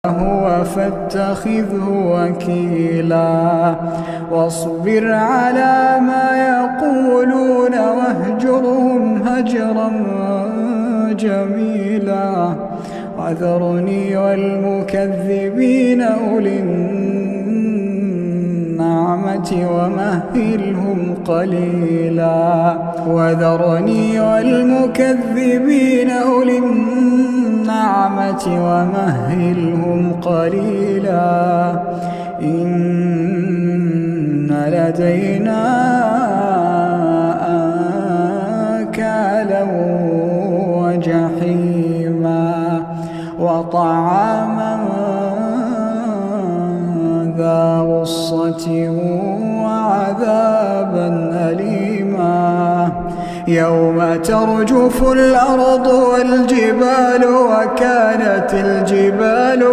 هو فاتخذه وكيلا واصبر على ما يقولون واهجرهم هجرا جميلا وذرني والمكذبين أولي النعمة ومهلهم قليلا وذرني والمكذبين أولي النعمة ومهلهم قليلا إن لدينا أنكالا وجحيما وطعاما ذا غصة وعذابا أليما يوم ترجف الأرض والجبال وكانت الجبال